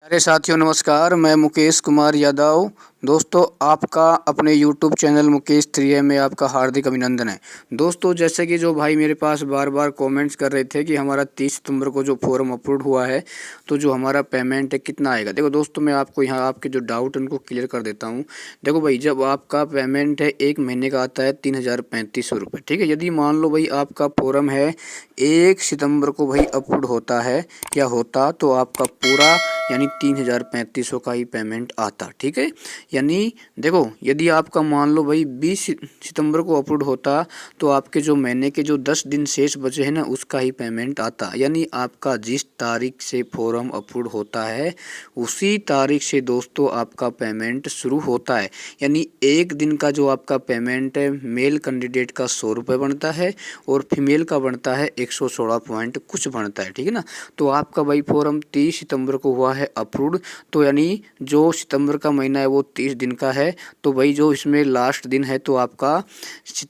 अरे साथियों नमस्कार, मैं मुकेश कुमार यादव। दोस्तों आपका अपने यूट्यूब चैनल मुकेश 3M में आपका हार्दिक अभिनंदन है। दोस्तों जैसे कि जो भाई मेरे पास बार बार कमेंट्स कर रहे थे कि हमारा 30 सितंबर को जो फॉर्म अपलोड हुआ है तो जो हमारा पेमेंट है कितना आएगा। देखो दोस्तों मैं आपको यहाँ आपके जो डाउट है उनको क्लियर कर देता हूँ। देखो भाई जब आपका पेमेंट है 1 महीने का आता है 3035 रुपये, ठीक है। यदि मान लो भाई आपका फॉर्म है 1 सितंबर को भाई अपलोड होता है या होता तो आपका पूरा यानी 3035 का ही पेमेंट आता, ठीक है। यानी देखो यदि आपका मान लो भाई 20 सितंबर को अपलोड होता तो आपके जो महीने के जो 10 दिन शेष बचे हैं ना उसका ही पेमेंट आता। यानी आपका जिस तारीख से फॉर्म अपलोड होता है उसी तारीख से दोस्तों आपका पेमेंट शुरू होता है। यानी एक दिन का जो आपका पेमेंट है मेल कैंडिडेट का 100 रुपये बनता है और फीमेल का बनता है 116 पॉइंट कुछ बनता है, ठीक है ना। तो आपका भाई फॉर्म 30 सितंबर को हुआ है अप्रूव्ड, तो यानी जो सितंबर का महीना है वो 30 दिन का है। तो भाई जो इसमें लास्ट दिन है तो आपका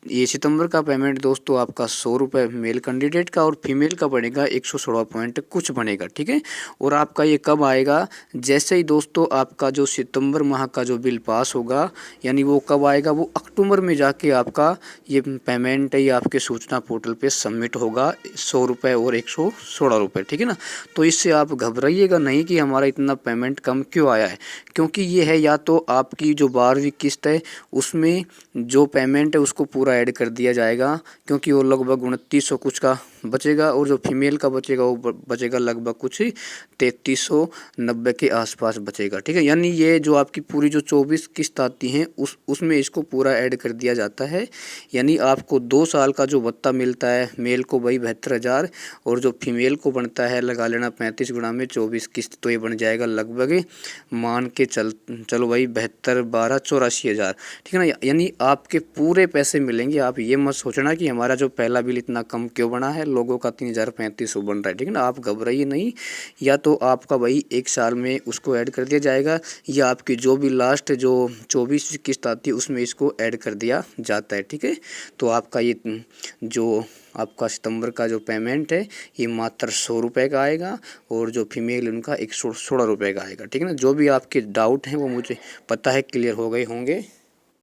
ये सितंबर का पेमेंट दोस्तों आपका 100 रुपये मेल कैंडिडेट का और फीमेल का बनेगा 116 पॉइंट कुछ बनेगा, ठीक है। और आपका ये कब आएगा, जैसे ही दोस्तों आपका जो सितंबर माह का जो बिल पास होगा यानी वो कब आएगा, वो अक्टूबर में जाके आपका ये पेमेंट है ये आपके सूचना पोर्टल पे सबमिट होगा 100 रुपये और 116 रुपये, ठीक है ना। तो इससे आप घबराइएगा नहीं कि हमारा इतना पेमेंट कम क्यों आया है, क्योंकि ये है या तो आपकी जो 12वीं किस्त है उसमें जो पेमेंट है उसको पूरा ऐड कर दिया जाएगा, क्योंकि वो लगभग 2900 कुछ का बचेगा और जो फीमेल का बचेगा वो बचेगा लगभग कुछ 3390 के आसपास बचेगा, ठीक है। यानी ये जो आपकी पूरी जो 24 किस्त आती हैं उसमें इसको पूरा ऐड कर दिया जाता है। यानी आपको 2 साल का जो भत्ता मिलता है मेल को भाई 72,000 और जो फीमेल को बनता है लगा लेना 35 गुणा में 24 किस्त, तो ये बन जाएगा लगभग मान के चलो भाई 72 12 84,000, ठीक है ना। यानी आपके पूरे पैसे मिलेंगे। आप ये मत सोचना कि हमारा जो पहला बिल इतना कम क्यों बना है, लोगों का 3035 बन रहा है, ठीक है ना। आप घबराइए नहीं, या तो आपका भाई 1 साल में उसको ऐड कर दिया जाएगा या आपकी जो भी लास्ट जो 24 किस्त आती है उसमें इसको ऐड कर दिया जाता है, ठीक है। तो आपका ये जो आपका सितंबर का जो पेमेंट है ये मात्र 100 रुपये का आएगा और जो फीमेल उनका 116 रुपये का आएगा, ठीक है ना। जो भी आपके डाउट हैं वो मुझे पता है क्लियर हो गए होंगे।